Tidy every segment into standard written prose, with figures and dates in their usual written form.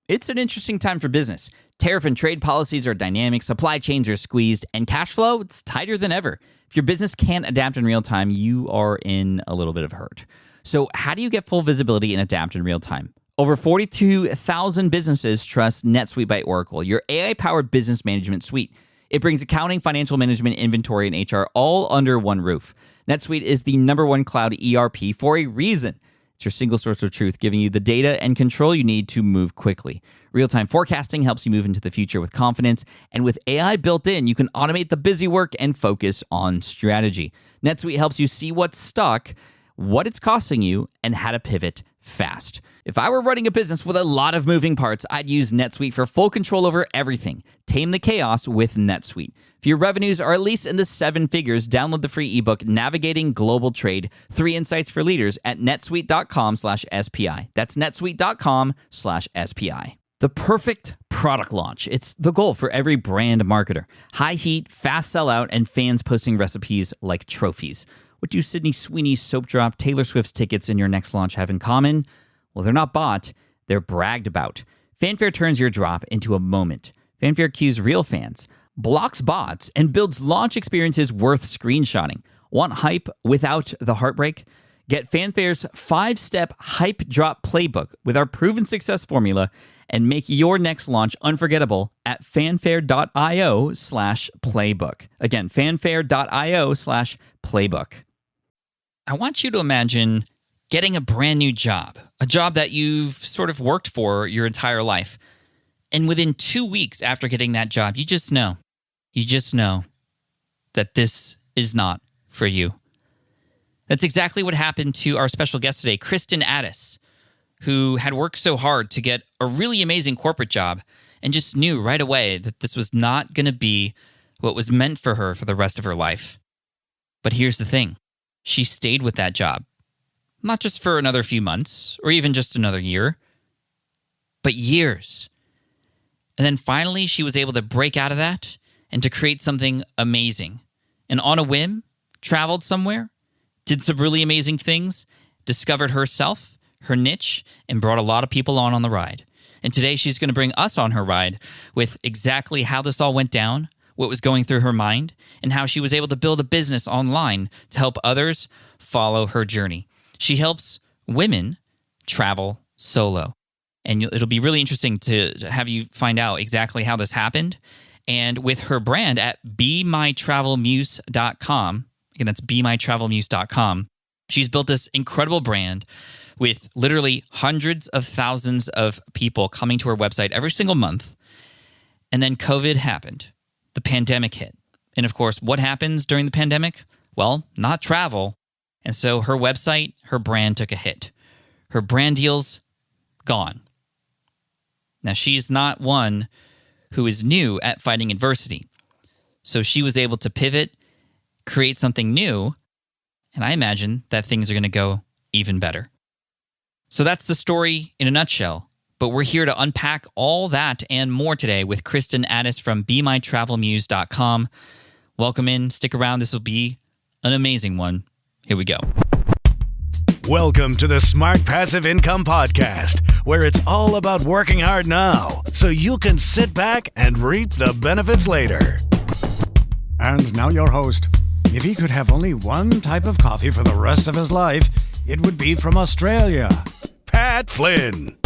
It's an interesting time for business. Tariff and trade policies are dynamic, supply chains are squeezed, and cash flow, it's tighter than ever. If your business can't adapt in real time, you are in a little bit of hurt. So how do you get full visibility and adapt in real time? Over 42,000 businesses trust NetSuite by Oracle, your AI-powered business management suite. It brings accounting, financial management, inventory, and HR all under one roof. NetSuite is the #1 cloud ERP for a reason. It's your single source of truth, giving you the data and control you need to move quickly. Real-time forecasting helps you move into the future with confidence, and with AI built in, you can automate the busy work and focus on strategy. NetSuite helps you see what's stuck, what it's costing you, and how to pivot fast. If I were running a business with a lot of moving parts, I'd use NetSuite for full control over everything. Tame the chaos with NetSuite. If your revenues are at least in the 7 figures, download the free ebook, Navigating Global Trade, 3 Insights for Leaders at netsuite.com/SPI. That's netsuite.com/SPI. The perfect product launch. It's the goal for every brand marketer. High heat, fast sellout, and fans posting recipes like trophies. What do Sydney Sweeney's soap drop, Taylor Swift's tickets, and your next launch have in common? Well, they're not bought, they're bragged about. Fanfare turns your drop into a moment. Fanfare cues real fans, blocks bots, and builds launch experiences worth screenshotting. Want hype without the heartbreak? Get Fanfare's 5-step hype drop playbook with our proven success formula and make your next launch unforgettable at fanfare.io/playbook. Again, fanfare.io/playbook. I want you to imagine getting a brand new job, a job that you've sort of worked for your entire life. And within 2 weeks after getting that job, you just know that this is not for you. That's exactly what happened to our special guest today, Kristin Addis, who had worked so hard to get a really amazing corporate job and just knew right away that this was not going to be what was meant for her for the rest of her life. But here's the thing. She stayed with that job, not just for another few months or even just another year, but years. And then finally, she was able to break out of that and to create something amazing. And on a whim, traveled somewhere, did some really amazing things, discovered herself, her niche, and brought a lot of people on the ride. And today she's going to bring us on her ride with exactly how this all went down, what was going through her mind, and how she was able to build a business online to help others follow her journey. She helps women travel solo. And it'll be really interesting to have you find out exactly how this happened. And with her brand at BeMyTravelMuse.com, again, that's BeMyTravelMuse.com, she's built this incredible brand with literally hundreds of thousands of people coming to her website every single month. And then COVID happened. The pandemic hit. And of course, what happens during the pandemic? Well, not travel. And so her website, her brand took a hit. Her brand deals, gone. Now, she's not one who is new at fighting adversity. So she was able to pivot, create something new, and I imagine that things are going to go even better. So that's the story in a nutshell. But we're here to unpack all that and more today with Kristin Addis from BeMyTravelMuse.com. Welcome in. Stick around. This will be an amazing one. Here we go. Welcome to the Smart Passive Income Podcast, where it's all about working hard now so you can sit back and reap the benefits later. And now your host. If he could have only one type of coffee for the rest of his life, it would be from Australia. Pat Flynn.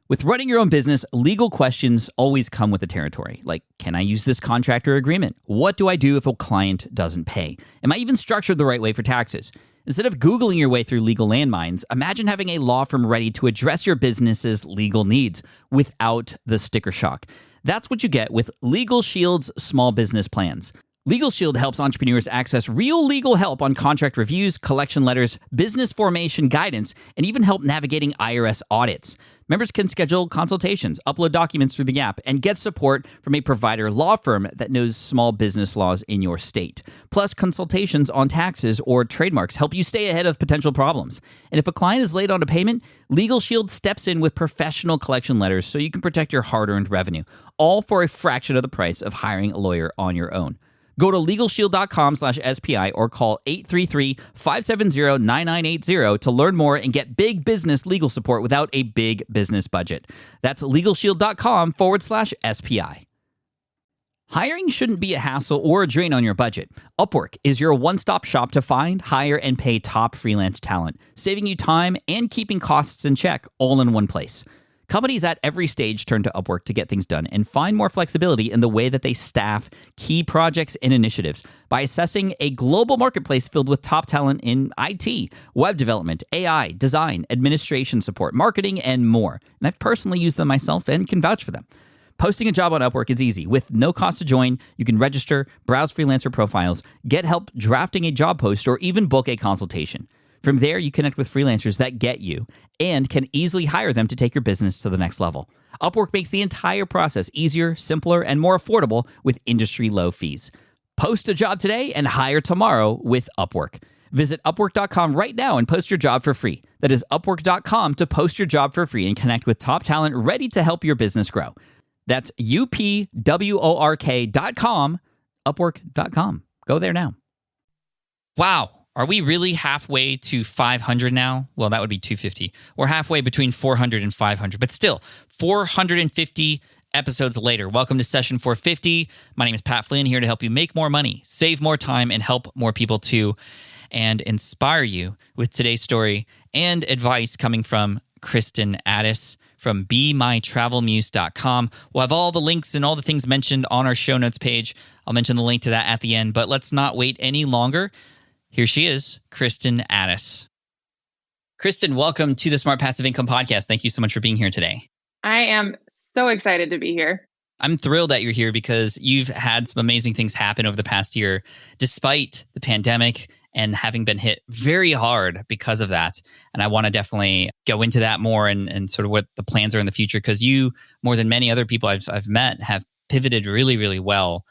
With running your own business, legal questions always come with the territory. Like, can I use this contract or agreement? What do I do if a client doesn't pay? Am I even structured the right way for taxes? Instead of Googling your way through legal landmines, imagine having a law firm ready to address your business's legal needs without the sticker shock. That's what you get with Legal Shield's small business plans. Legal Shield helps entrepreneurs access real legal help on contract reviews, collection letters, business formation guidance, and even help navigating IRS audits. Members can schedule consultations, upload documents through the app, and get support from a provider law firm that knows small business laws in your state. Plus, consultations on taxes or trademarks help you stay ahead of potential problems. And if a client is late on a payment, Legal Shield steps in with professional collection letters so you can protect your hard-earned revenue, all for a fraction of the price of hiring a lawyer on your own. Go to LegalShield.com/SPI or call 833-570-9980 to learn more and get big business legal support without a big business budget. That's LegalShield.com/SPI. Hiring shouldn't be a hassle or a drain on your budget. Upwork is your one-stop shop to find, hire, and pay top freelance talent, saving you time and keeping costs in check all in one place. Companies at every stage turn to Upwork to get things done and find more flexibility in the way that they staff key projects and initiatives by assessing a global marketplace filled with top talent in IT, web development, AI, design, administration support, marketing, and more. And I've personally used them myself and can vouch for them. Posting a job on Upwork is easy. With no cost to join, you can register, browse freelancer profiles, get help drafting a job post, or even book a consultation. From there, you connect with freelancers that get you and can easily hire them to take your business to the next level. Upwork makes the entire process easier, simpler, and more affordable with industry-low fees. Post a job today and hire tomorrow with Upwork. Visit Upwork.com right now and post your job for free. That is Upwork.com to post your job for free and connect with top talent ready to help your business grow. That's UPWORK.com, Upwork.com. Go there now. Wow. Are we really halfway to 500 now? Well, that would be 250. We're halfway between 400 and 500, but still, 450 episodes later. Welcome to session 450. My name is Pat Flynn, here to help you make more money, save more time, and help more people too, and inspire you with today's story and advice coming from Kristin Addis from BeMyTravelMuse.com. We'll have all the links and all the things mentioned on our show notes page. I'll mention the link to that at the end, but let's not wait any longer. Here she is, Kristin Addis. Kristin, welcome to the Smart Passive Income Podcast. Thank you so much for being here today. I am so excited to be here. I'm thrilled that you're here because you've had some amazing things happen over the past year, despite the pandemic and having been hit very hard because of that. And I want to definitely go into that more and sort of what the plans are in the future, because you, more than many other people I've met, have pivoted really, really well.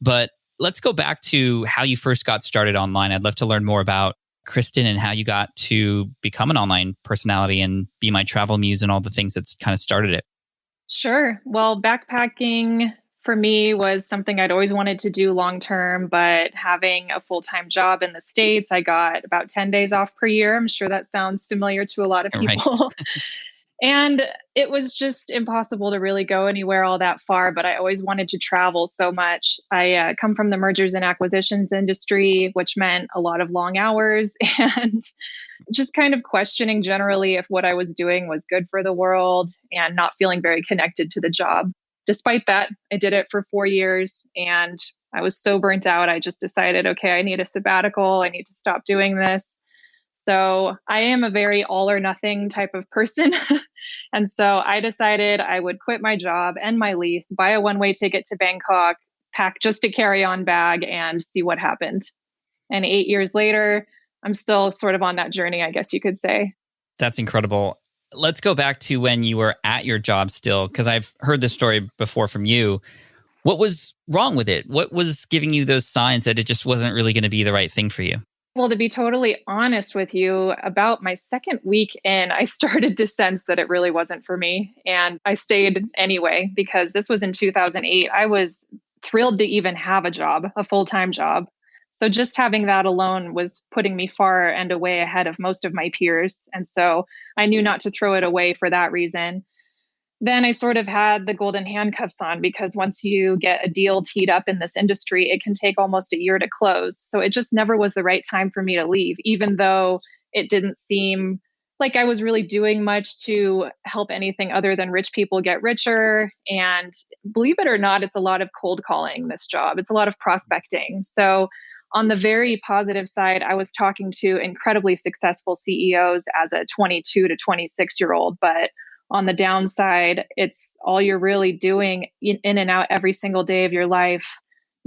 But let's go back to how you first got started online. I'd love to learn more about Kristin and how you got to become an online personality and be my travel muse and all the things that's kind of started it. Sure. Well, backpacking for me was something I'd always wanted to do long term, but having a full-time job in the States, I got about 10 days off per year. I'm sure that sounds familiar to a lot of people. Right. And it was just impossible to really go anywhere all that far, but I always wanted to travel so much. I come from the mergers and acquisitions industry, which meant a lot of long hours and just kind of questioning generally if what I was doing was good for the world and not feeling very connected to the job. Despite that, I did it for 4 years and I was so burnt out. I just decided, okay, I need a sabbatical. I need to stop doing this. So I am a very all or nothing type of person. And so I decided I would quit my job and my lease, buy a one-way ticket to Bangkok, pack just a carry-on bag and see what happened. And 8 years later, I'm still sort of on that journey, I guess you could say. That's incredible. Let's go back to when you were at your job still, because I've heard this story before from you. What was wrong with it? What was giving you those signs that it just wasn't really going to be the right thing for you? Well, to be totally honest with you, about my second week in, I started to sense that it really wasn't for me. And I stayed anyway, because this was in 2008. I was thrilled to even have a job, a full-time job. So just having that alone was putting me far and away ahead of most of my peers. And so I knew not to throw it away for that reason. Then I sort of had the golden handcuffs on, because once you get a deal teed up in this industry, it can take almost a year to close. So it just never was the right time for me to leave, even though it didn't seem like I was really doing much to help anything other than rich people get richer. And believe it or not, it's a lot of cold calling, this job. It's a lot of prospecting. So on the very positive side, I was talking to incredibly successful CEOs as a 22 to 26-year-old, but on the downside, it's all you're really doing in and out every single day of your life,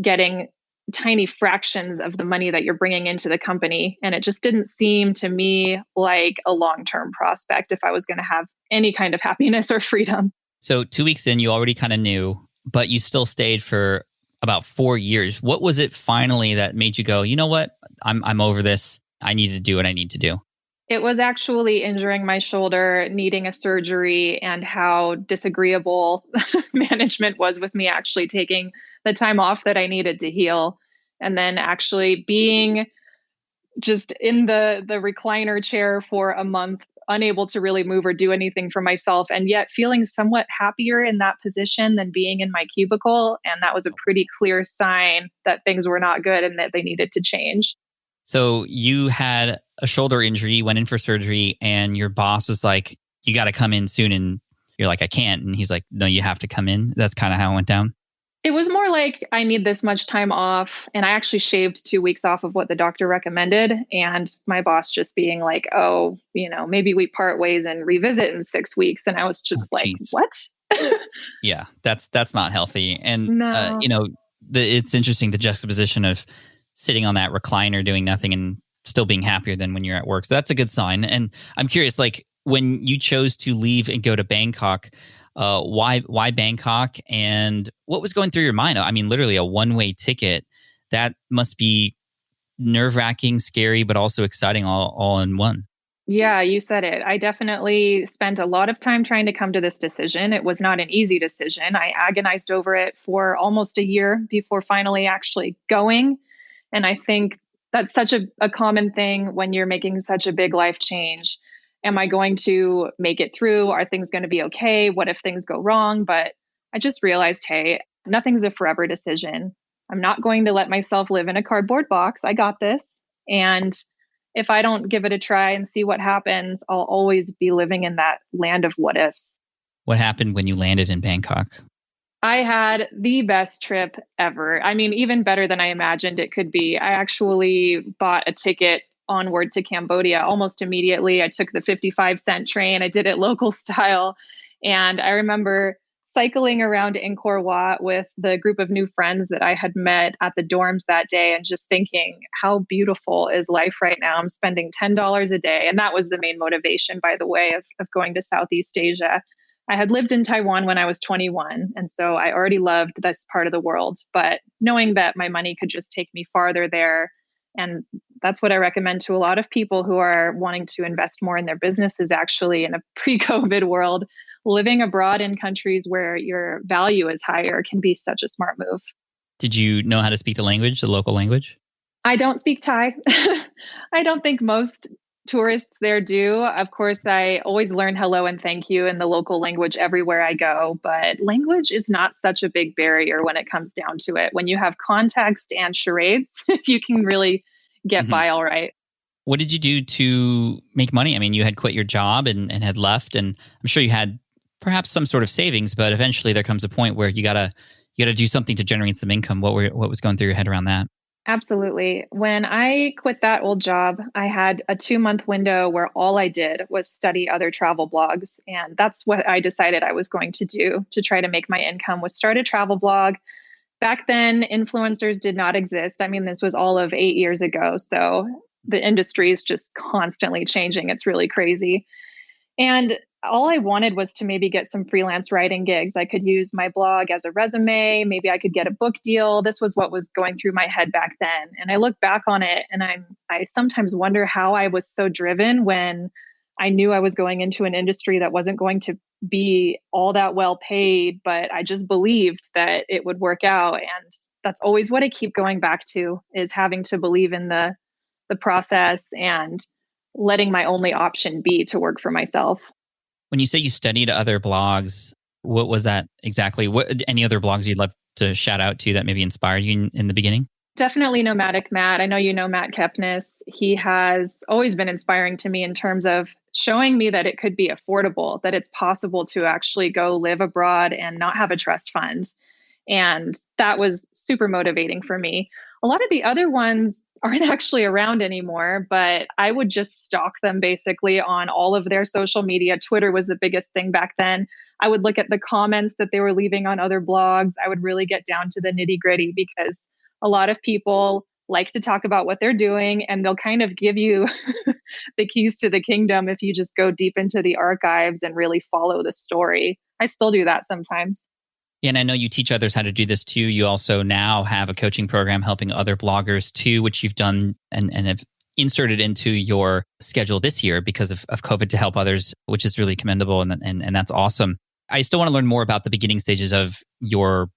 getting tiny fractions of the money that you're bringing into the company. And it just didn't seem to me like a long-term prospect if I was going to have any kind of happiness or freedom. So 2 weeks in, you already kind of knew, but you still stayed for about 4 years. What was it finally that made you go, you know what, I'm over this. I need to do what I need to do? It was actually injuring my shoulder, needing a surgery, and how disagreeable management was with me actually taking the time off that I needed to heal. And then actually being just in the recliner chair for a month, unable to really move or do anything for myself, and yet feeling somewhat happier in that position than being in my cubicle. And that was a pretty clear sign that things were not good and that they needed to change. So you had a shoulder injury, went in for surgery, and your boss was like, you got to come in soon. And you're like, I can't. And he's like, no, you have to come in. That's kind of how it went down. It was more like I need this much time off. And I actually shaved 2 weeks off of what the doctor recommended. And my boss just being like, oh, maybe we part ways and revisit in 6 weeks. And I was just geez. What? Yeah, that's not healthy. And, No. It's interesting, the juxtaposition of sitting on that recliner doing nothing and still being happier than when you're at work. So that's a good sign. And I'm curious, like when you chose to leave and go to Bangkok, why Bangkok, and what was going through your mind? I mean, literally a one-way ticket. That must be nerve-wracking, scary, but also exciting all in one. Yeah, you said it. I definitely spent a lot of time trying to come to this decision. It was not an easy decision. I agonized over it for almost a year before finally actually going. And I think that's such a common thing when you're making such a big life change. Am I going to make it through? Are things going to be okay? What if things go wrong? But I just realized, hey, nothing's a forever decision. I'm not going to let myself live in a cardboard box. I got this. And if I don't give it a try and see what happens, I'll always be living in that land of what ifs. What happened when you landed in Bangkok? I had the best trip ever. I mean, even better than I imagined it could be. I actually bought a ticket onward to Cambodia almost immediately. I took the 55-cent train. I did it local style. And I remember cycling around Angkor Wat with the group of new friends that I had met at the dorms that day and just thinking, how beautiful is life right now? I'm spending $10 a day. And that was the main motivation, by the way, of going to Southeast Asia. I had lived in Taiwan when I was 21. And so I already loved this part of the world. But knowing that my money could just take me farther there, and that's what I recommend to a lot of people who are wanting to invest more in their businesses, actually, in a pre-COVID world. Living abroad in countries where your value is higher can be such a smart move. Did you know how to speak the language, the local language? I don't speak Thai. I don't think most tourists there do. Of course, I always learn hello and thank you in the local language everywhere I go, but language is not such a big barrier when it comes down to it. When you have context and charades, you can really get by all right. What did you do to make money? I mean, you had quit your job and had left, and I'm sure you had perhaps some sort of savings, but eventually there comes a point where you gotta do something to generate some income. What was going through your head around that? Absolutely. When I quit that old job, I had a 2-month window where all I did was study other travel blogs. And that's what I decided I was going to do to try to make my income, was start a travel blog. Back then, influencers did not exist. I mean, this was all of 8 years ago. So the industry is just constantly changing. It's really crazy. And all I wanted was to maybe get some freelance writing gigs. I could use my blog as a resume. Maybe I could get a book deal. This was what was going through my head back then. And I look back on it and I sometimes wonder how I was so driven when I knew I was going into an industry that wasn't going to be all that well paid, but I just believed that it would work out. And that's always what I keep going back to, is having to believe in the process and letting my only option be to work for myself. When you say you studied other blogs, what was that exactly? What any other blogs you'd love to shout out to that maybe inspired you in the beginning? Definitely Nomadic Matt. I know you know Matt Kepnes. He has always been inspiring to me in terms of showing me that it could be affordable, that it's possible to actually go live abroad and not have a trust fund. And that was super motivating for me. A lot of the other ones aren't actually around anymore, but I would just stalk them basically on all of their social media. Twitter was the biggest thing back then. I would look at the comments that they were leaving on other blogs. I would really get down to the nitty-gritty, because a lot of people like to talk about what they're doing, and they'll kind of give you the keys to the kingdom if you just go deep into the archives and really follow the story. I still do that sometimes. Yeah, and I know you teach others how to do this too. You also now have a coaching program helping other bloggers too, which you've done and have inserted into your schedule this year because of COVID to help others, which is really commendable and that's awesome. I still want to learn more about the beginning stages of your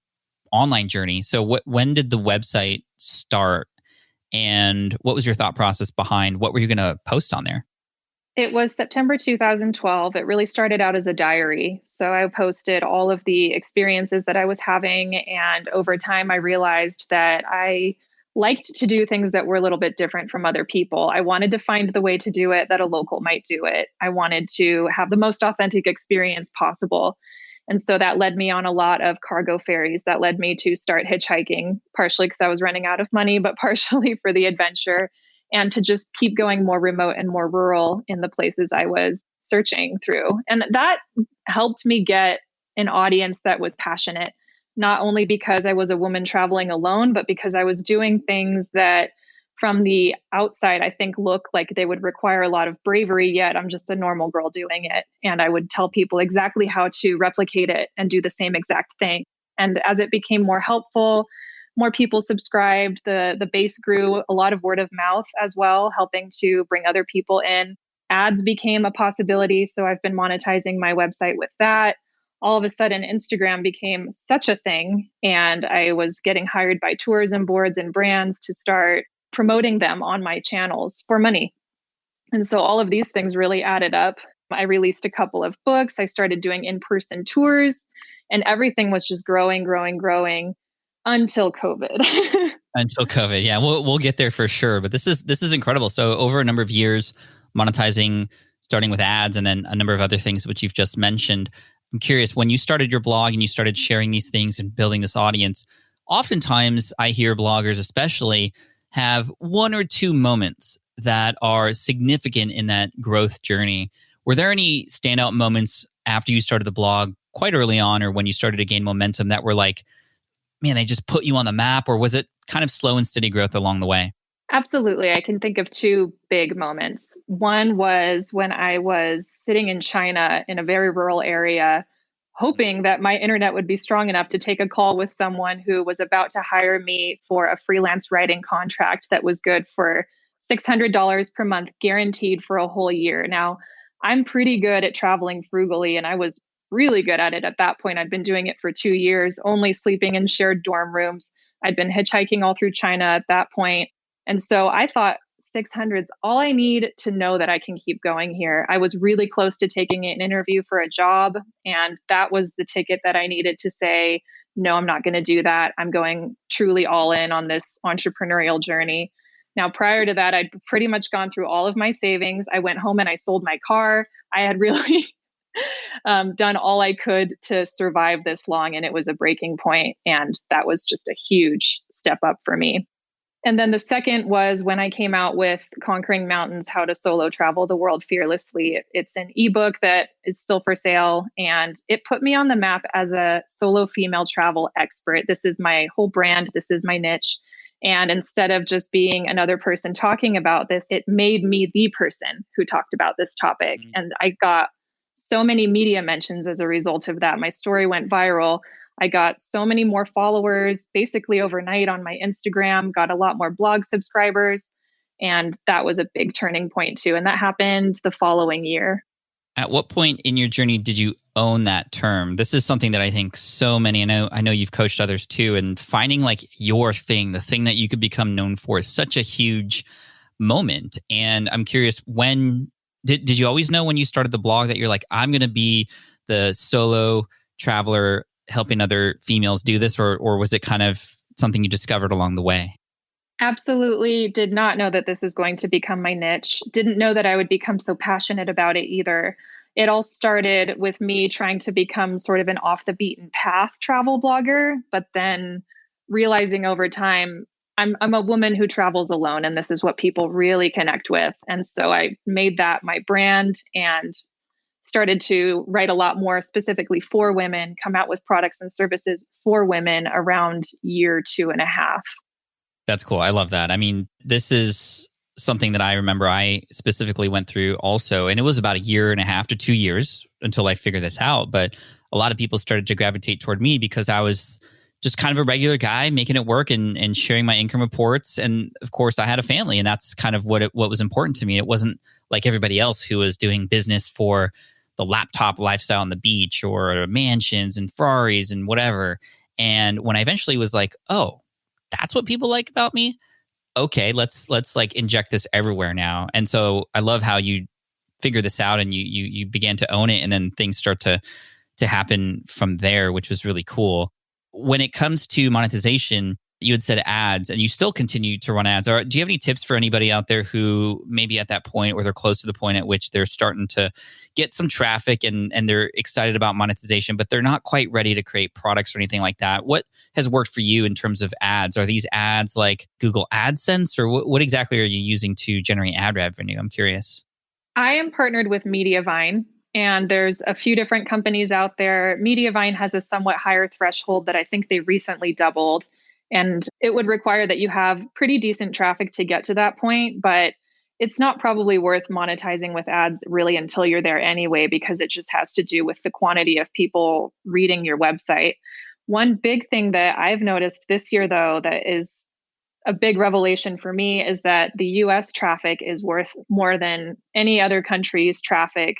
online journey. So when did the website start? And what was your thought process behind what were you going to post on there? It was September 2012. It really started out as a diary. So I posted all of the experiences that I was having. And over time, I realized that I liked to do things that were a little bit different from other people. I wanted to find the way to do it that a local might do it. I wanted to have the most authentic experience possible. And so that led me on a lot of cargo ferries. That led me to start hitchhiking, partially because I was running out of money, but partially for the adventure and to just keep going more remote and more rural in the places I was searching through. And that helped me get an audience that was passionate, not only because I was a woman traveling alone, but because I was doing things that from the outside, I think look like they would require a lot of bravery, yet I'm just a normal girl doing it. And I would tell people exactly how to replicate it and do the same exact thing. And as it became more helpful, more people subscribed, the base grew, a lot of word of mouth as well, helping to bring other people in. Ads became a possibility. So I've been monetizing my website with that. All of a sudden, Instagram became such a thing. And I was getting hired by tourism boards and brands to start promoting them on my channels for money. And so all of these things really added up. I released a couple of books. I started doing in-person tours, and everything was just growing until COVID. Until COVID. Yeah, we'll get there for sure. But this is incredible. So over a number of years, monetizing, starting with ads, and then a number of other things which you've just mentioned. I'm curious, when you started your blog and you started sharing these things and building this audience, oftentimes I hear bloggers especially have one or two moments that are significant in that growth journey. Were there any standout moments after you started the blog quite early on or when you started to gain momentum that were like, man, they just put you on the map? Or was it kind of slow and steady growth along the way? Absolutely. I can think of two big moments. One was when I was sitting in China in a very rural area, hoping that my internet would be strong enough to take a call with someone who was about to hire me for a freelance writing contract that was good for $600 per month, guaranteed for a whole year. Now, I'm pretty good at traveling frugally, and I was really good at it at that point. I'd been doing it for 2 years, only sleeping in shared dorm rooms. I'd been hitchhiking all through China at that point. And so I thought 600's all I need to know that I can keep going here. I was really close to taking an interview for a job, and that was the ticket that I needed to say, no, I'm not going to do that. I'm going truly all in on this entrepreneurial journey. Now, prior to that, I'd pretty much gone through all of my savings. I went home and I sold my car. I had really done all I could to survive this long, and it was a breaking point. And that was just a huge step up for me. And then the second was when I came out with Conquering Mountains, How to Solo Travel the World Fearlessly. It's an ebook that is still for sale, and it put me on the map as a solo female travel expert. This is my whole brand. This is my niche. And instead of just being another person talking about this, it made me the person who talked about this topic. Mm-hmm. And I got so many media mentions as a result of that. My story went viral. I got so many more followers basically overnight on my Instagram, got a lot more blog subscribers. And that was a big turning point too. And that happened the following year. At what point in your journey did you own that term? This is something that I think so many, I know you've coached others too, and finding like your thing, the thing that you could become known for is such a huge moment. And I'm curious, when did you always know when you started the blog that you're like, I'm going to be the solo traveler helping other females do this, or was it kind of something you discovered along the way? Absolutely did not know that this is going to become my niche. Didn't know that I would become so passionate about it either. It all started with me trying to become sort of an off the beaten path travel blogger, but then realizing over time, I'm a woman who travels alone, and this is what people really connect with. And so I made that my brand and started to write a lot more specifically for women, come out with products and services for women around year 2.5. That's cool. I love that. I mean, this is something that I remember I specifically went through also. And it was about 1.5 to 2 years until I figured this out. But a lot of people started to gravitate toward me because I was just kind of a regular guy making it work and sharing my income reports. And of course, I had a family, and that's kind of what was important to me. It wasn't like everybody else who was doing business for the laptop lifestyle on the beach or mansions and Ferraris and whatever. And when I eventually was like, oh, that's what people like about me. Okay, let's like inject this everywhere now. And so I love how you figure this out and you began to own it, and then things start to happen from there, which was really cool. When it comes to monetization, you had said ads, and you still continue to run ads. Or do you have any tips for anybody out there who maybe at that point, or they're close to the point at which they're starting to get some traffic and they're excited about monetization, but they're not quite ready to create products or anything like that? What has worked for you in terms of ads? Are these ads like Google AdSense, or what exactly are you using to generate ad revenue? I'm curious. I am partnered with Mediavine, and there's a few different companies out there. Mediavine has a somewhat higher threshold that I think they recently doubled. And it would require that you have pretty decent traffic to get to that point, but it's not probably worth monetizing with ads really until you're there anyway, because it just has to do with the quantity of people reading your website. One big thing that I've noticed this year, though, that is a big revelation for me is that the US traffic is worth more than any other country's traffic,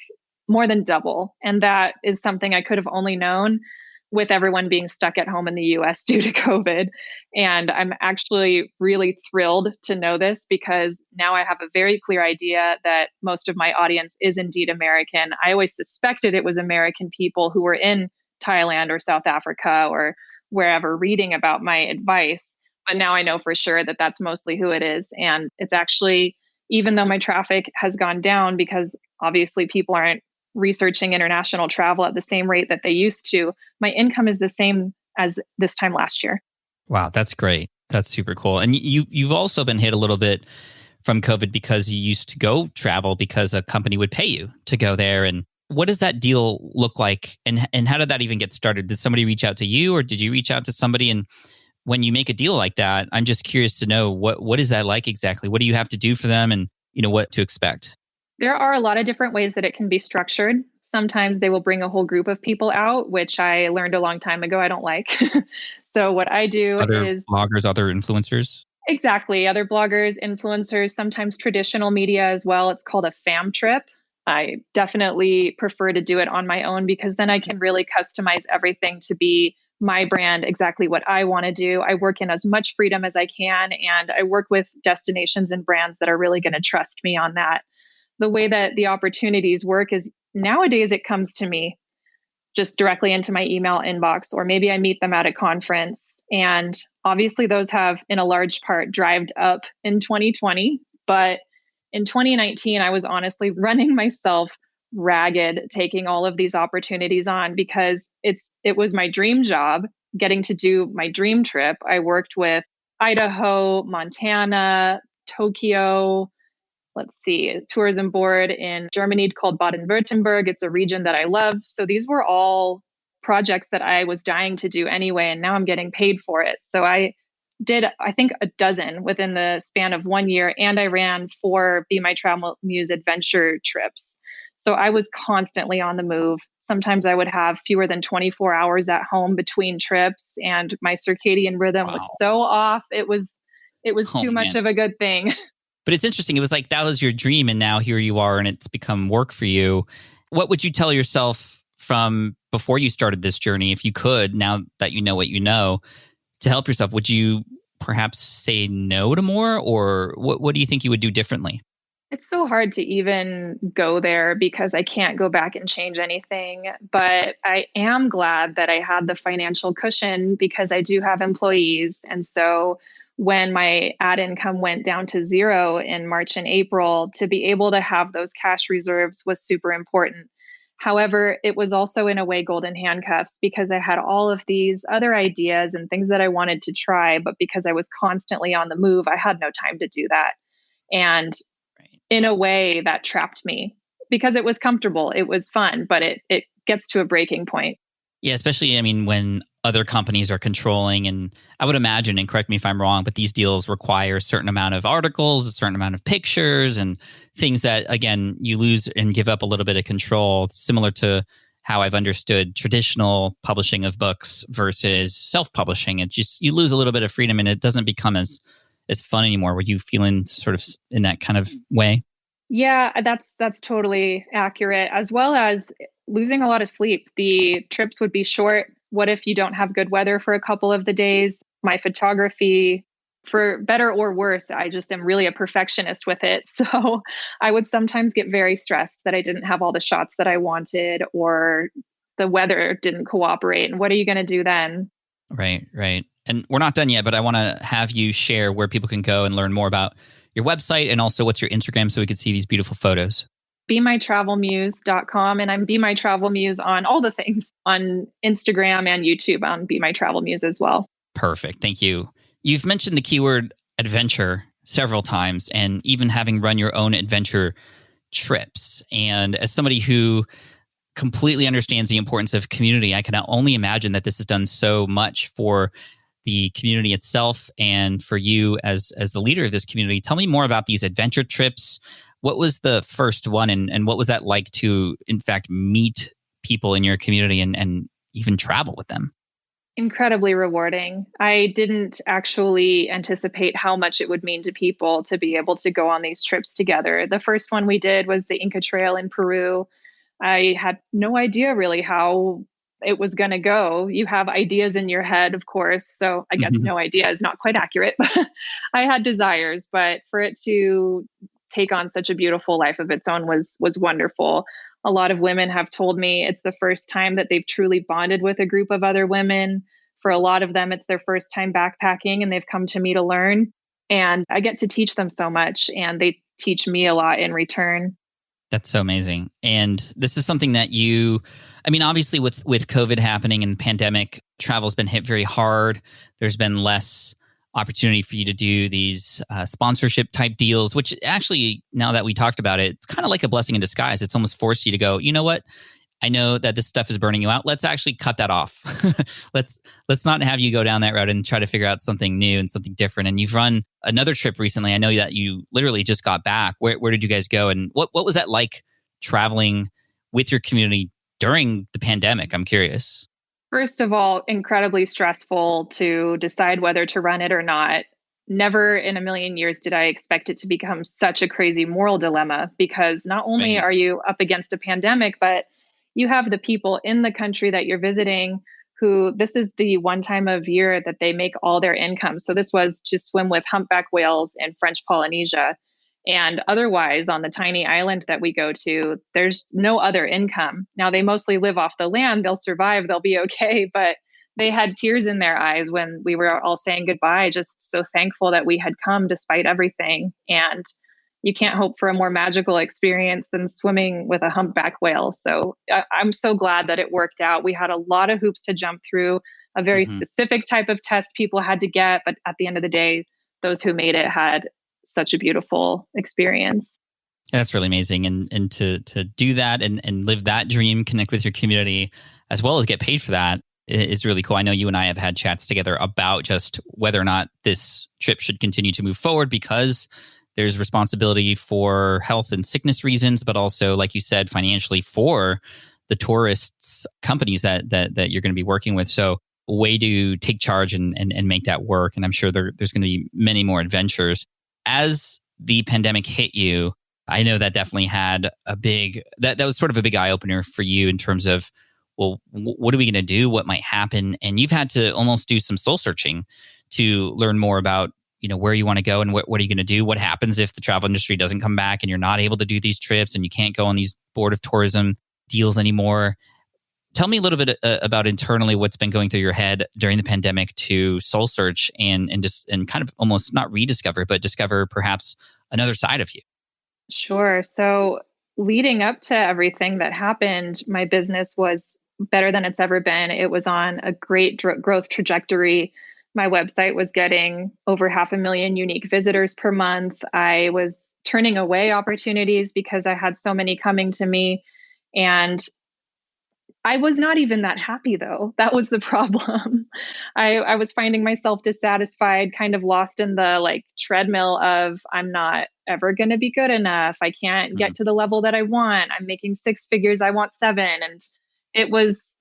more than double. And that is something I could have only known with everyone being stuck at home in the US due to COVID. And I'm actually really thrilled to know this, because now I have a very clear idea that most of my audience is indeed American. I always suspected it was American people who were in Thailand or South Africa or wherever reading about my advice. But now I know for sure that that's mostly who it is. And it's actually, even though my traffic has gone down because obviously people aren't researching international travel at the same rate that they used to, my income is the same as this time last year. Wow, that's great. That's super cool. And you've also been hit a little bit from COVID because you used to go travel because a company would pay you to go there. And what does that deal look like? And how did that even get started? Did somebody reach out to you, or did you reach out to somebody? And when you make a deal like that, I'm just curious to know what is that like exactly? What do you have to do for them, and what to expect? There are a lot of different ways that it can be structured. Sometimes they will bring a whole group of people out, which I learned a long time ago I don't like. So what I do is bloggers, other influencers. Exactly. Other bloggers, influencers, sometimes traditional media as well. It's called a fam trip. I definitely prefer to do it on my own, because then I can really customize everything to be my brand, exactly what I want to do. I work in as much freedom as I can, and I work with destinations and brands that are really going to trust me on that. The way that the opportunities work is nowadays it comes to me just directly into my email inbox, or maybe I meet them at a conference. And obviously those have in a large part drived up in 2020. But in 2019, I was honestly running myself ragged, taking all of these opportunities on, because it was my dream job, getting to do my dream trip. I worked with Idaho, Montana, Tokyo, let's see, a tourism board in Germany called Baden-Württemberg. It's a region that I love. So these were all projects that I was dying to do anyway, and now I'm getting paid for it. So I did, I think, a dozen within the span of 1 year, and I ran 4 Be My Travel Muse adventure trips. So I was constantly on the move. Sometimes I would have fewer than 24 hours at home between trips, and my circadian rhythm was so off. It was too much of a good thing. But it's interesting. It was like that was your dream, and now here you are, and it's become work for you. What would you tell yourself from before you started this journey, if you could, now that you know what you know, to help yourself? Would you perhaps say no to more, or what do you think you would do differently? It's so hard to even go there because I can't go back and change anything. But I am glad that I had the financial cushion, because I do have employees. And so when my ad income went down to 0 in March and April, to be able to have those cash reserves was super important. However, it was also in a way golden handcuffs, because I had all of these other ideas and things that I wanted to try, but because I was constantly on the move, I had no time to do that. And in a way that trapped me, because it was comfortable, it was fun, but it gets to a breaking point. Yeah, especially, I mean, when other companies are controlling, and I would imagine, and correct me if I'm wrong, but these deals require a certain amount of articles, a certain amount of pictures, and things that, again, you lose and give up a little bit of control. It's similar to how I've understood traditional publishing of books versus self-publishing. It just, you lose a little bit of freedom, and it doesn't become as fun anymore. Were you feeling sort of in that kind of way? Yeah, that's totally accurate, as well as losing a lot of sleep. The trips would be short. what if you don't have good weather for a couple of the days? My photography, for better or worse, I just am really a perfectionist with it. So I would sometimes get very stressed that I didn't have all the shots that I wanted or the weather didn't cooperate. And what are you going to do then? Right, right. And we're not done yet, but I want to have you share where people can go and learn more about your website and also what's your Instagram so we could see these beautiful photos. BeMyTravelMuse.com. And I'm Be My Travel Muse on all the things on Instagram and YouTube on Be My Travel Muse as well. Perfect. Thank you. You've mentioned the keyword adventure several times and even having run your own adventure trips. And as somebody who completely understands the importance of community, I can only imagine that this has done so much for the community itself and for you as the leader of this community. Tell me more about these adventure trips. What was the first one and what was that like to, in fact, meet people in your community and even travel with them? Incredibly rewarding. I didn't actually anticipate how much it would mean to people to be able to go on these trips together. The first one we did was the Inca Trail in Peru. I had no idea really how it was going to go. You have ideas in your head, of course. So I guess no idea is not quite accurate, but I had desires. But for it to take on such a beautiful life of its own was wonderful. A lot of women have told me it's the first time that they've truly bonded with a group of other women. For a lot of them, it's their first time backpacking and they've come to me to learn. And I get to teach them so much and they teach me a lot in return. That's so amazing. And this is something that obviously with COVID happening and the pandemic, travel's been hit very hard. There's been less opportunity for you to do these sponsorship type deals, which actually, now that we talked about it, it's kind of like a blessing in disguise. It's almost forced you to go, you know what? I know that this stuff is burning you out. Let's actually cut that off. Let's not have you go down that route and try to figure out something new and something different. And you've run another trip recently. I know that you literally just got back. Where did you guys go? And what was that like traveling with your community during the pandemic? I'm curious. First of all, incredibly stressful to decide whether to run it or not. Never in a million years did I expect it to become such a crazy moral dilemma because not only Right. are you up against a pandemic, but you have the people in the country that you're visiting who this is the one time of year that they make all their income. So this was to swim with humpback whales in French Polynesia. And otherwise, on the tiny island that we go to, there's no other income. Now, they mostly live off the land. They'll survive. They'll be okay. But they had tears in their eyes when we were all saying goodbye, just so thankful that we had come despite everything. And you can't hope for a more magical experience than swimming with a humpback whale. So I'm so glad that it worked out. We had a lot of hoops to jump through, a very specific type of test people had to get. But at the end of the day, those who made it had such a beautiful experience. That's really amazing. And to do that and live that dream, connect with your community, as well as get paid for that is really cool. I know you and I have had chats together about just whether or not this trip should continue to move forward because there's responsibility for health and sickness reasons, but also, like you said, financially for the tourists, companies that you're going to be working with. So a way to take charge and make that work. And I'm sure there's going to be many more adventures. As the pandemic hit you, I know that definitely had that was sort of a big eye opener for you in terms of, well, what are we going to do? What might happen? And you've had to almost do some soul searching to learn more about, where you want to go and what are you going to do? What happens if the travel industry doesn't come back and you're not able to do these trips and you can't go on these board of tourism deals anymore? Tell me a little bit about internally what's been going through your head during the pandemic to soul search and kind of almost not rediscover, but discover perhaps another side of you. Sure. So leading up to everything that happened, my business was better than it's ever been. It was on a great growth trajectory. My website was getting over 500,000 unique visitors per month. I was turning away opportunities because I had so many coming to me. And I was not even that happy, though. That was the problem. I was finding myself dissatisfied, kind of lost in the treadmill of I'm not ever going to be good enough. I can't get to the level that I want. I'm making 6 figures. I want 7. And it was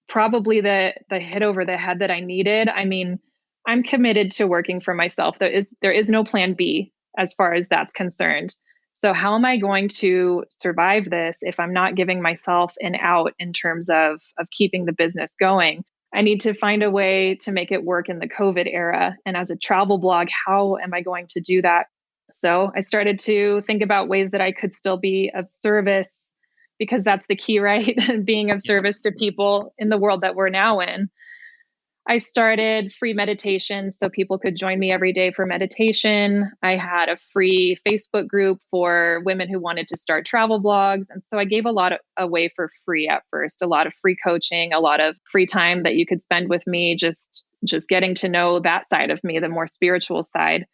probably the hit over the head that I needed. I mean, I'm committed to working for myself. There is no plan B as far as that's concerned. So how am I going to survive this if I'm not giving myself an out in terms of keeping the business going? I need to find a way to make it work in the COVID era. And as a travel blog, how am I going to do that? So I started to think about ways that I could still be of service, because that's the key, right? Being of service to people in the world that we're now in. I started free meditation so people could join me every day for meditation. I had a free Facebook group for women who wanted to start travel blogs. And so I gave a lot away for free at first, a lot of free coaching, a lot of free time that you could spend with me, just getting to know that side of me, the more spiritual side.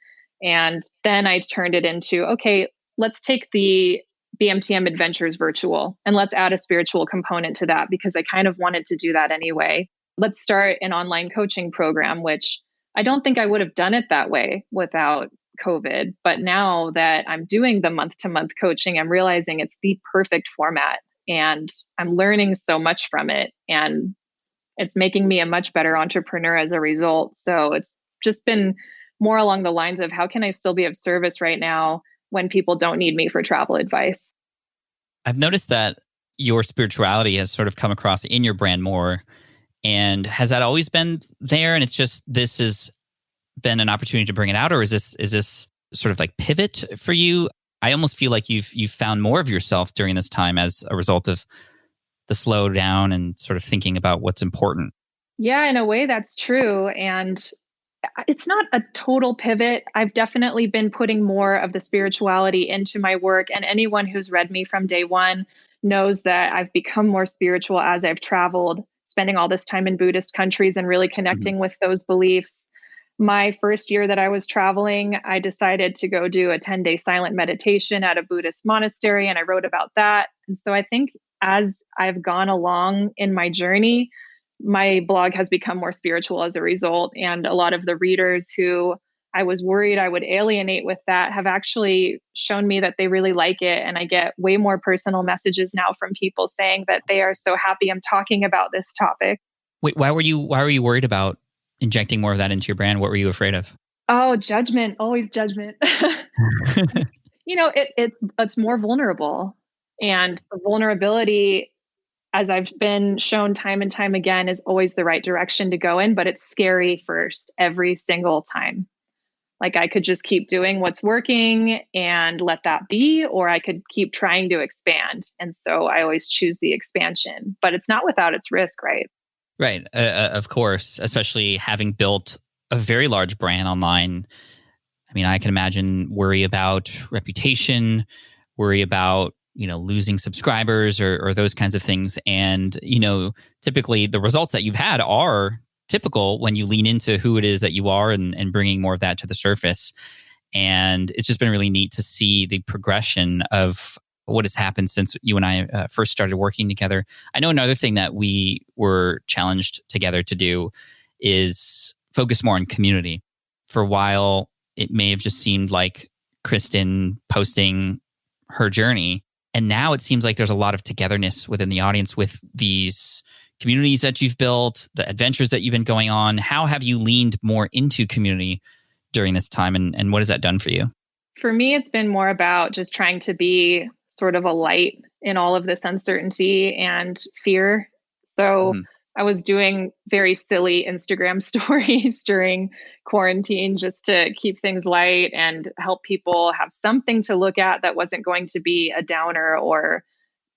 And then I turned it into, okay, let's take the BMTM Adventures virtual and let's add a spiritual component to that, because I kind of wanted to do that anyway. Let's start an online coaching program, which I don't think I would have done it that way without COVID. But now that I'm doing the month-to-month coaching, I'm realizing it's the perfect format and I'm learning so much from it. And it's making me a much better entrepreneur as a result. So it's just been more along the lines of, how can I still be of service right now when people don't need me for travel advice? I've noticed that your spirituality has sort of come across in your brand more. And has that always been there? And it's just, this has been an opportunity to bring it out, or is this sort of like pivot for you? I almost feel like you've found more of yourself during this time as a result of the slowdown and sort of thinking about what's important. Yeah, in a way that's true. And it's not a total pivot. I've definitely been putting more of the spirituality into my work. And anyone who's read me from day one knows that I've become more spiritual as I've traveled, spending all this time in Buddhist countries and really connecting with those beliefs. My first year that I was traveling, I decided to go do a 10-day silent meditation at a Buddhist monastery, and I wrote about that. And so I think as I've gone along in my journey, my blog has become more spiritual as a result. And a lot of the readers who I was worried I would alienate with that have actually shown me that they really like it. And I get way more personal messages now from people saying that they are so happy I'm talking about this topic. Wait, why were you worried about injecting more of that into your brand? What were you afraid of? Oh, judgment, always judgment. It's more vulnerable. And the vulnerability, as I've been shown time and time again, is always the right direction to go in, but it's scary first every single time. Like I could just keep doing what's working and let that be, or I could keep trying to expand. And so I always choose the expansion, but it's not without its risk, right? Right. Of course, especially having built a very large brand online. I mean, I can imagine worry about reputation, worry about, losing subscribers or those kinds of things. And, typically the results that you've had are typical when you lean into who it is that you are and bringing more of that to the surface. And it's just been really neat to see the progression of what has happened since you and I first started working together. I know another thing that we were challenged together to do is focus more on community. For a while, it may have just seemed like Kristin posting her journey. And now it seems like there's a lot of togetherness within the audience with these communities that you've built, the adventures that you've been going on. How have you leaned more into community during this time, and what has that done for you? For me, it's been more about just trying to be sort of a light in all of this uncertainty and fear. So I was doing very silly Instagram stories during quarantine just to keep things light and help people have something to look at that wasn't going to be a downer or,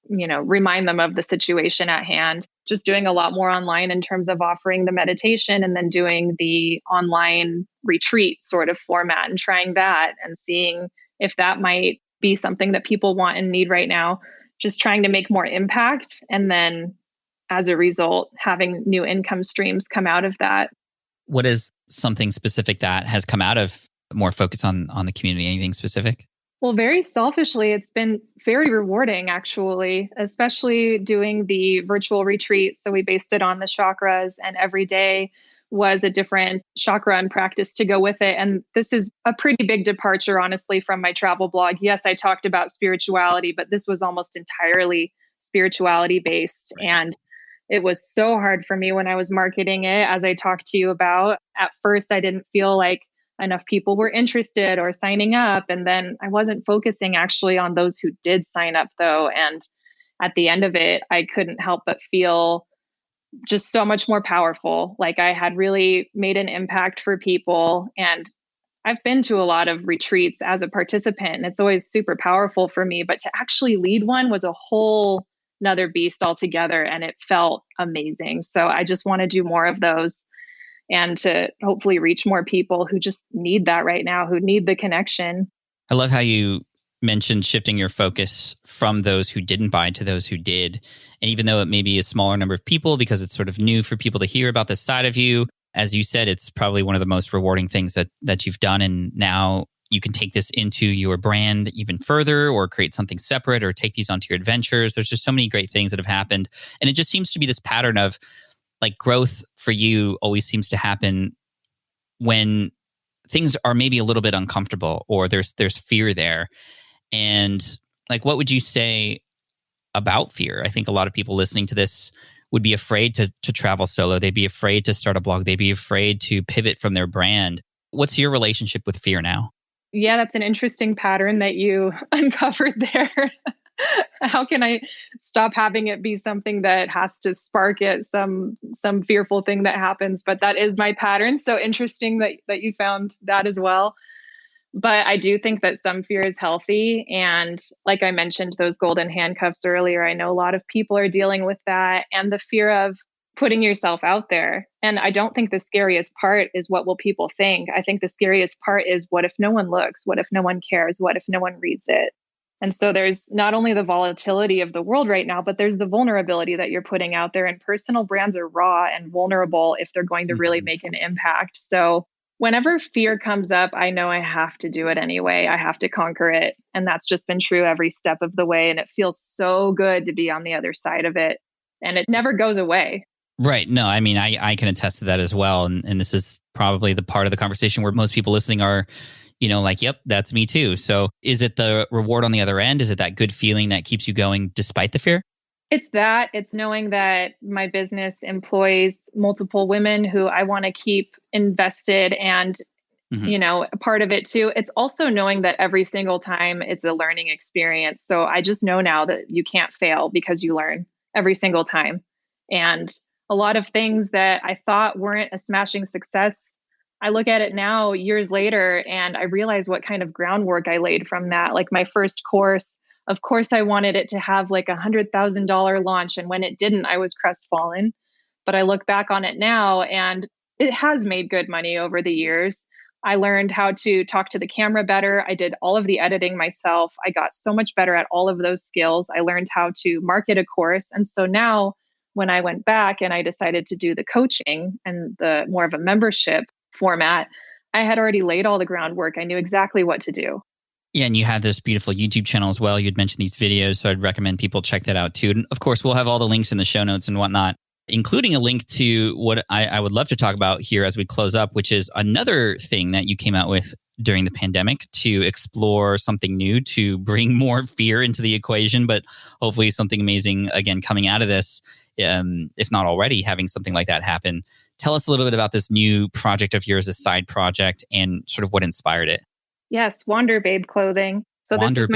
remind them of the situation at hand. Just doing a lot more online in terms of offering the meditation and then doing the online retreat sort of format and trying that and seeing if that might be something that people want and need right now. Just trying to make more impact. And then as a result, having new income streams come out of that. What is something specific that has come out of more focus on the community? Anything specific? Well, very selfishly, it's been very rewarding, actually, especially doing the virtual retreat. So we based it on the chakras, and every day was a different chakra and practice to go with it. And this is a pretty big departure, honestly, from my travel blog. Yes, I talked about spirituality, but this was almost entirely spirituality based. Right. And it was so hard for me when I was marketing it, as I talked to you about. At first, I didn't feel like enough people were interested or signing up. And then I wasn't focusing actually on those who did sign up though. And at the end of it, I couldn't help but feel just so much more powerful. Like I had really made an impact for people. And I've been to a lot of retreats as a participant, and it's always super powerful for me. But to actually lead one was a whole another beast altogether, and it felt amazing. So I just want to do more of those and to hopefully reach more people who just need that right now, who need the connection. I love how you mentioned shifting your focus from those who didn't buy to those who did. And even though it may be a smaller number of people because it's sort of new for people to hear about this side of you, as you said, it's probably one of the most rewarding things that you've done. And now you can take this into your brand even further or create something separate or take these onto your adventures. There's just so many great things that have happened. And it just seems to be this pattern of like growth for you always seems to happen when things are maybe a little bit uncomfortable or there's fear there. And like, what would you say about fear? I think a lot of people listening to this would be afraid to travel solo. They'd be afraid to start a blog. They'd be afraid to pivot from their brand. What's your relationship with fear now? Yeah, that's an interesting pattern that you uncovered there. How can I stop having it be something that has to spark it, some fearful thing that happens? But that is my pattern. So interesting that you found that as well. But I do think that some fear is healthy. And like I mentioned, those golden handcuffs earlier, I know a lot of people are dealing with that and the fear of putting yourself out there. And I don't think the scariest part is what will people think. I think the scariest part is what if no one looks? What if no one cares? What if no one reads it? And so there's not only the volatility of the world right now, but there's the vulnerability that you're putting out there. And personal brands are raw and vulnerable if they're going to really make an impact. So whenever fear comes up, I know I have to do it anyway. I have to conquer it. And that's just been true every step of the way. And it feels so good to be on the other side of it. And it never goes away. Right. No, I mean, I can attest to that as well. And this is probably the part of the conversation where most people listening are, like, yep, that's me too. So is it the reward on the other end? Is it that good feeling that keeps you going despite the fear? It's that. It's knowing that my business employs multiple women who I want to keep invested and, a part of it too. It's also knowing that every single time it's a learning experience. So I just know now that you can't fail because you learn every single time. And a lot of things that I thought weren't a smashing success, I look at it now years later and I realize what kind of groundwork I laid from that. Like my first course, of course, I wanted it to have like $100,000 launch. And when it didn't, I was crestfallen. But I look back on it now and it has made good money over the years. I learned how to talk to the camera better. I did all of the editing myself. I got so much better at all of those skills. I learned how to market a course. And so now when I went back and I decided to do the coaching and the more of a membership format, I had already laid all the groundwork. I knew exactly what to do. Yeah, and you have this beautiful YouTube channel as well. You'd mentioned these videos, so I'd recommend people check that out too. And of course, we'll have all the links in the show notes and whatnot, including a link to what I would love to talk about here as we close up, which is another thing that you came out with during the pandemic to explore something new, to bring more fear into the equation, but hopefully something amazing, again, coming out of this, if not already having something like that happen. Tell us a little bit about this new project of yours, a side project, and sort of what inspired it. Yes, Wander Babe clothing. So Wander this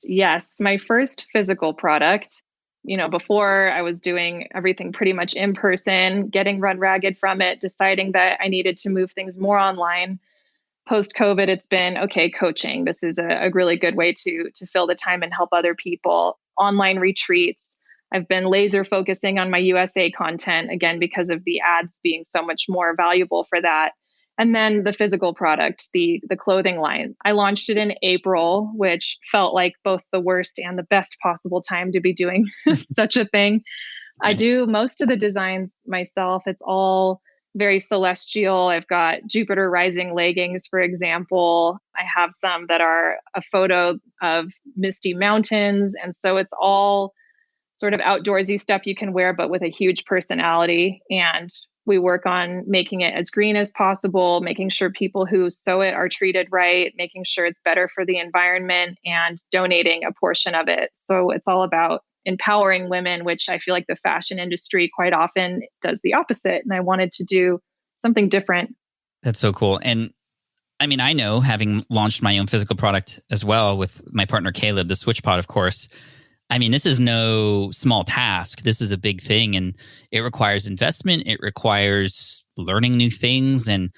is my first physical product. Before I was doing everything pretty much in person, getting run ragged from it, deciding that I needed to move things more online. Post-COVID, it's been, okay, coaching. This is a really good way to fill the time and help other people. Online retreats. I've been laser focusing on my USA content, again, because of the ads being so much more valuable for that. And then the physical product, the clothing line. I launched it in April, which felt like both the worst and the best possible time to be doing such a thing. I do most of the designs myself. It's all very celestial. I've got Jupiter rising leggings, for example. I have some that are a photo of misty mountains. And so it's all sort of outdoorsy stuff you can wear, but with a huge personality. And we work on making it as green as possible, making sure people who sew it are treated right, making sure it's better for the environment, and donating a portion of it. So it's all about empowering women, which I feel like the fashion industry quite often does the opposite. And I wanted to do something different. That's so cool. And I mean, I know, having launched my own physical product as well with my partner Caleb, the SwitchPod, of course. I mean, this is no small task. This is a big thing, and it requires investment. It requires learning new things. And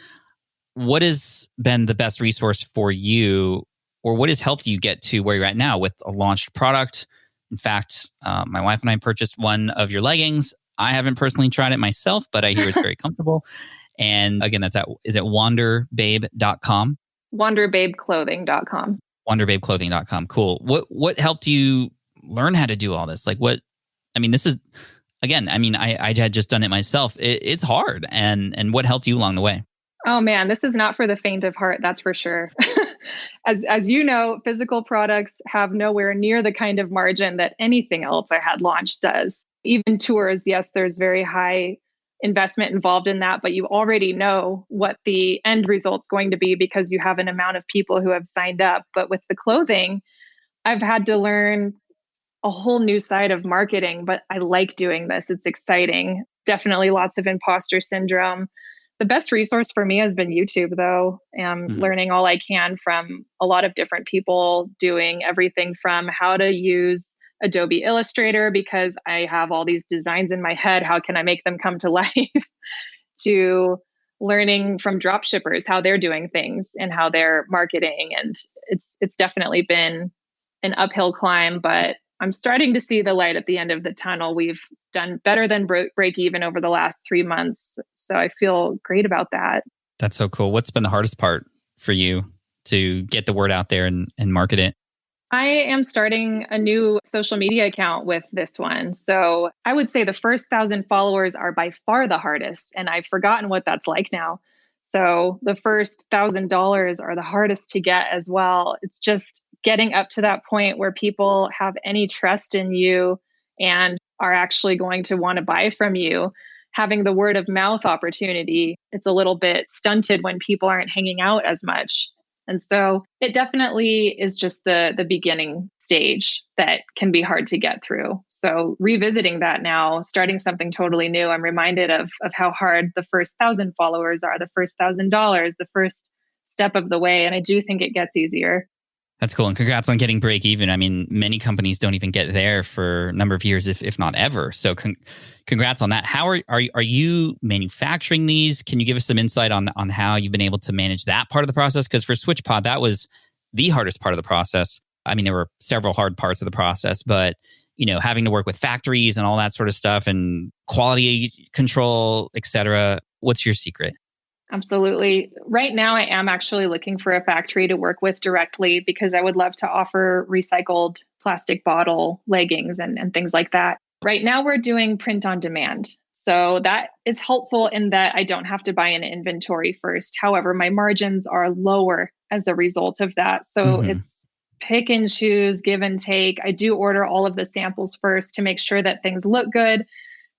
what has been the best resource for you, or what has helped you get to where you're at now with a launched product? In fact, my wife and I purchased one of your leggings. I haven't personally tried it myself, but I hear it's very comfortable. And again, is it wanderbabeclothing.com? Wanderbabeclothing.com. Wanderbabeclothing.com. Cool. What helped you learn how to do all this? This is, again, I had just done it myself. It's hard. And what helped you along the way? Oh man, this is not for the faint of heart, that's for sure. As you know, physical products have nowhere near the kind of margin that anything else I had launched does. Even tours, yes, there's very high investment involved in that, but you already know what the end result's going to be because you have an amount of people who have signed up. But with the clothing, I've had to learn a whole new side of marketing, but I like doing this. It's exciting. Definitely lots of imposter syndrome. The best resource for me has been YouTube, though. Learning all I can from a lot of different people, doing everything from how to use Adobe Illustrator because I have all these designs in my head. How can I make them come to life? To learning from drop shippers, how they're doing things and how they're marketing. And it's definitely been an uphill climb, but I'm starting to see the light at the end of the tunnel. We've done better than break even over the last 3 months. So I feel great about that. That's so cool. What's been the hardest part for you to get the word out there and market it? I am starting a new social media account with this one. So I would say the first 1,000 followers are by far the hardest. And I've forgotten what that's like now. So the first $1,000 are the hardest to get as well. It's just getting up to that point where people have any trust in you and are actually going to want to buy from you. Having the word of mouth opportunity, it's a little bit stunted when people aren't hanging out as much. And so it definitely is just the beginning stage that can be hard to get through. So revisiting that now, starting something totally new, I'm reminded of how hard the first 1,000 followers are, the first $1,000, the first step of the way. And I do think it gets easier. That's cool. And congrats on getting break even. I mean, many companies don't even get there for a number of years, if not ever. So congrats on that. How are you manufacturing these? Can you give us some insight on how you've been able to manage that part of the process? Because for SwitchPod, that was the hardest part of the process. I mean, there were several hard parts of the process, but having to work with factories and all that sort of stuff and quality control, et cetera. What's your secret? Absolutely. Right now, I am actually looking for a factory to work with directly because I would love to offer recycled plastic bottle leggings and things like that. Right now, we're doing print on demand. So that is helpful in that I don't have to buy an inventory first. However, my margins are lower as a result of that. So it's pick and choose, give and take. I do order all of the samples first to make sure that things look good.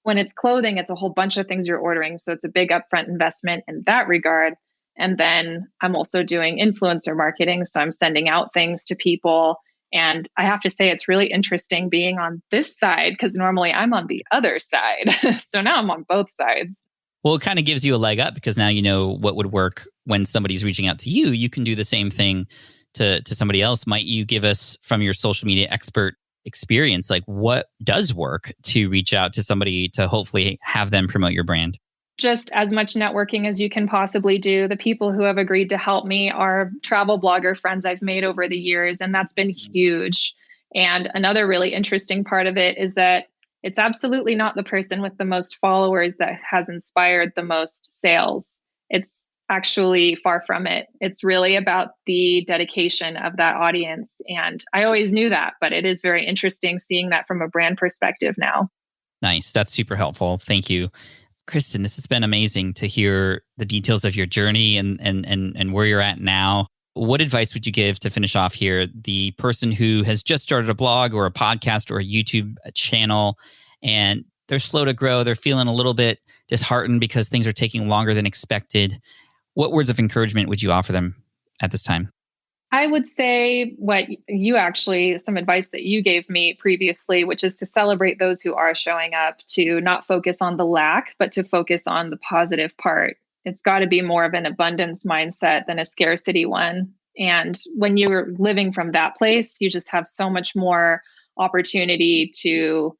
When it's clothing, it's a whole bunch of things you're ordering. So it's a big upfront investment in that regard. And then I'm also doing influencer marketing. So I'm sending out things to people. And I have to say, it's really interesting being on this side because normally I'm on the other side. So now I'm on both sides. Well, it kind of gives you a leg up because now you know what would work when somebody's reaching out to you. You can do the same thing to somebody else. Might you give us, from your social media expert experience, like what does work to reach out to somebody to hopefully have them promote your brand? Just as much networking as you can possibly do. The people who have agreed to help me are travel blogger friends I've made over the years, and that's been huge. And another really interesting part of it is that it's absolutely not the person with the most followers that has inspired the most sales. It's actually far from it. It's really about the dedication of that audience. And I always knew that, but it is very interesting seeing that from a brand perspective now. Nice. That's super helpful. Thank you. Kristin, this has been amazing to hear the details of your journey and where you're at now. What advice would you give to finish off here? The person who has just started a blog or a podcast or a YouTube channel, and they're slow to grow, they're feeling a little bit disheartened because things are taking longer than expected. What words of encouragement would you offer them at this time? I would say some advice that you gave me previously, which is to celebrate those who are showing up, to not focus on the lack, but to focus on the positive part. It's got to be more of an abundance mindset than a scarcity one. And when you're living from that place, you just have so much more opportunity to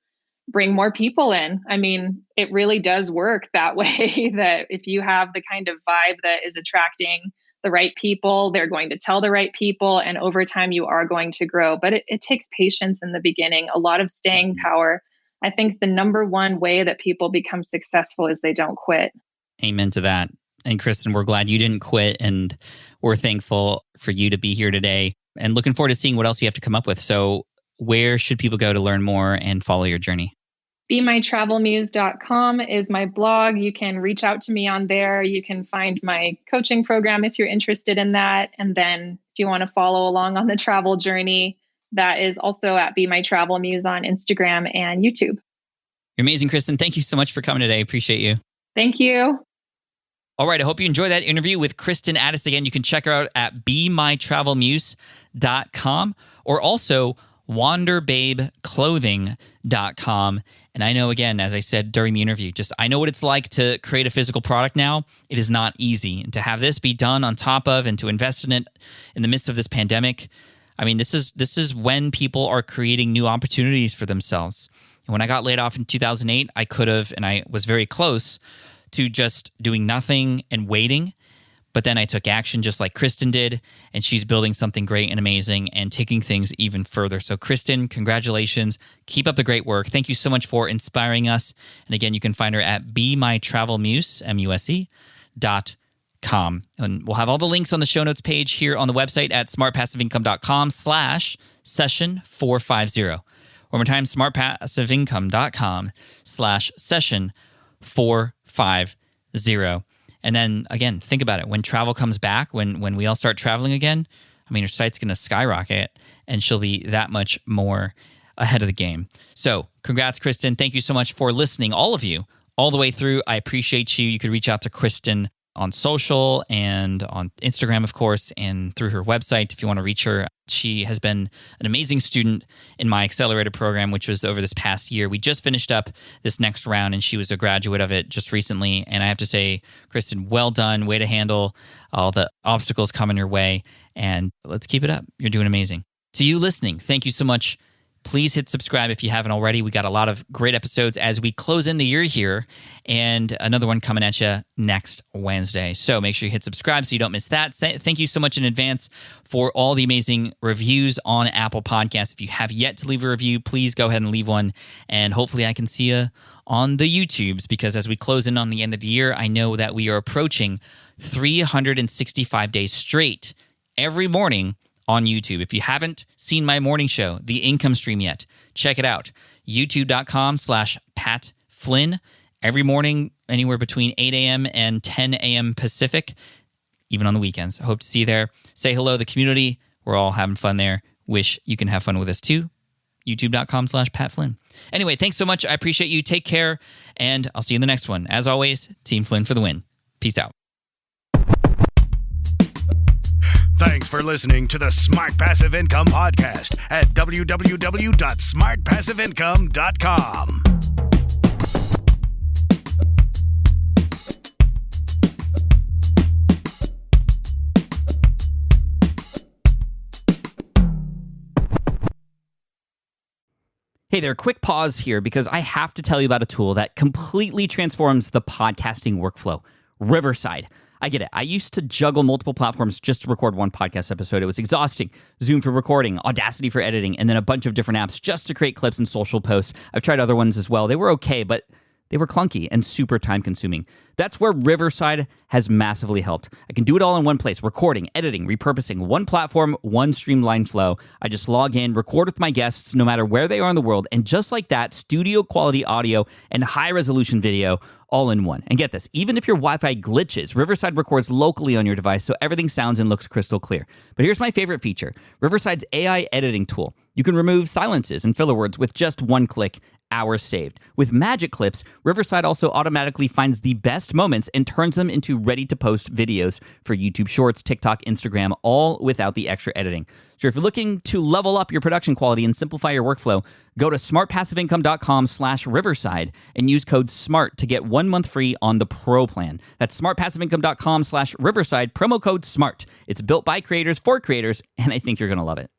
bring more people in. I mean, it really does work that way, that if you have the kind of vibe that is attracting the right people, they're going to tell the right people, and over time you are going to grow. But it takes patience in the beginning, a lot of staying power. I think the number one way that people become successful is they don't quit. Amen to that. And Kristin, we're glad you didn't quit, and we're thankful for you to be here today, and looking forward to seeing what else you have to come up with. So where should people go to learn more and follow your journey? BeMyTravelMuse.com is my blog. You can reach out to me on there. You can find my coaching program if you're interested in that. And then if you want to follow along on the travel journey, that is also at BeMyTravelMuse on Instagram and YouTube. You're amazing, Kristin. Thank you so much for coming today. Appreciate you. Thank you. All right. I hope you enjoyed that interview with Kristin Addis. Again, you can check her out at BeMyTravelMuse.com or also WanderBabeClothing.com. And I know, again, as I said during the interview, I know what it's like to create a physical product now. It is not easy. And to have this be done on top of and to invest in it in the midst of this pandemic, I mean, this is when people are creating new opportunities for themselves. And when I got laid off in 2008, I could have, and I was very close to just doing nothing and waiting. But then I took action just like Kristin did, and she's building something great and amazing and taking things even further. So Kristin, congratulations. Keep up the great work. Thank you so much for inspiring us. And again, you can find her at BeMyTravelMuse, MUSE.com. And we'll have all the links on the show notes page here on the website at smartpassiveincome.com/session450. One more time, smartpassiveincome.com/session450. And then, again, think about it. When travel comes back, when we all start traveling again, I mean, her site's going to skyrocket, and she'll be that much more ahead of the game. So congrats, Kristin. Thank you so much for listening, all of you, all the way through. I appreciate you. You could reach out to Kristin on social and on Instagram, of course, and through her website if you want to reach her. She has been an amazing student in my accelerator program, which was over this past year. We just finished up this next round, and she was a graduate of it just recently. And I have to say, Kristin, well done. Way to handle all the obstacles coming your way. And let's keep it up. You're doing amazing. To you listening, thank you so much. Please hit subscribe if you haven't already. We got a lot of great episodes as we close in the year here, and another one coming at you next Wednesday. So make sure you hit subscribe so you don't miss that. Thank you so much in advance for all the amazing reviews on Apple Podcasts. If you have yet to leave a review, please go ahead and leave one, and hopefully I can see you on the YouTubes, because as we close in on the end of the year, I know that we are approaching 365 days straight every morning on YouTube. If you haven't seen my morning show, The Income Stream, yet, check it out. YouTube.com/Pat Flynn. Every morning, anywhere between 8 a.m. and 10 a.m. Pacific, even on the weekends. I hope to see you there. Say hello to the community. We're all having fun there. Wish you can have fun with us too. YouTube.com/Pat Flynn. Anyway, thanks so much. I appreciate you. Take care, and I'll see you in the next one. As always, Team Flynn for the win. Peace out. Thanks for listening to the Smart Passive Income Podcast at www.smartpassiveincome.com. Hey there, quick pause here because I have to tell you about a tool that completely transforms the podcasting workflow, Riverside. I get it. I used to juggle multiple platforms just to record one podcast episode. It was exhausting. Zoom for recording, Audacity for editing, and then a bunch of different apps just to create clips and social posts. I've tried other ones as well. They were okay, but they were clunky and super time-consuming. That's where Riverside has massively helped. I can do it all in one place: recording, editing, repurposing, one platform, one streamlined flow. I just log in, record with my guests no matter where they are in the world, and just like that, studio-quality audio and high-resolution video all in one. And get this, even if your Wi-Fi glitches, Riverside records locally on your device so everything sounds and looks crystal clear. But here's my favorite feature, Riverside's AI editing tool. You can remove silences and filler words with just one click, hours saved. With Magic Clips, Riverside also automatically finds the best moments and turns them into ready-to-post videos for YouTube Shorts, TikTok, Instagram, all without the extra editing. So if you're looking to level up your production quality and simplify your workflow, go to smartpassiveincome.com/Riverside and use code SMART to get 1 month free on the Pro plan. That's smartpassiveincome.com/Riverside, promo code SMART. It's built by creators for creators, and I think you're going to love it.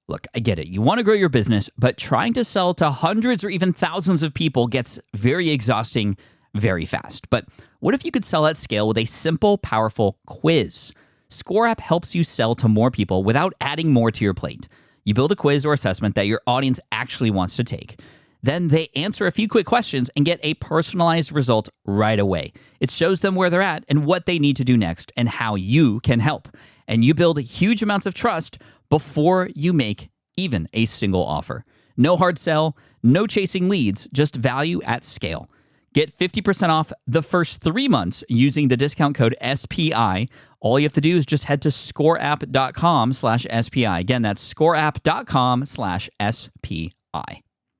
Look, I get it. You want to grow your business, but trying to sell to hundreds or even thousands of people gets very exhausting very fast. But what if you could sell at scale with a simple, powerful quiz? ScoreApp helps you sell to more people without adding more to your plate. You build a quiz or assessment that your audience actually wants to take. Then they answer a few quick questions and get a personalized result right away. It shows them where they're at and what they need to do next and how you can help. And you build huge amounts of trust before you make even a single offer. No hard sell, no chasing leads, just value at scale. Get 50% off the first 3 months using the discount code SPI. All you have to do is just head to scoreapp.com/SPI. Again, that's scoreapp.com/SPI.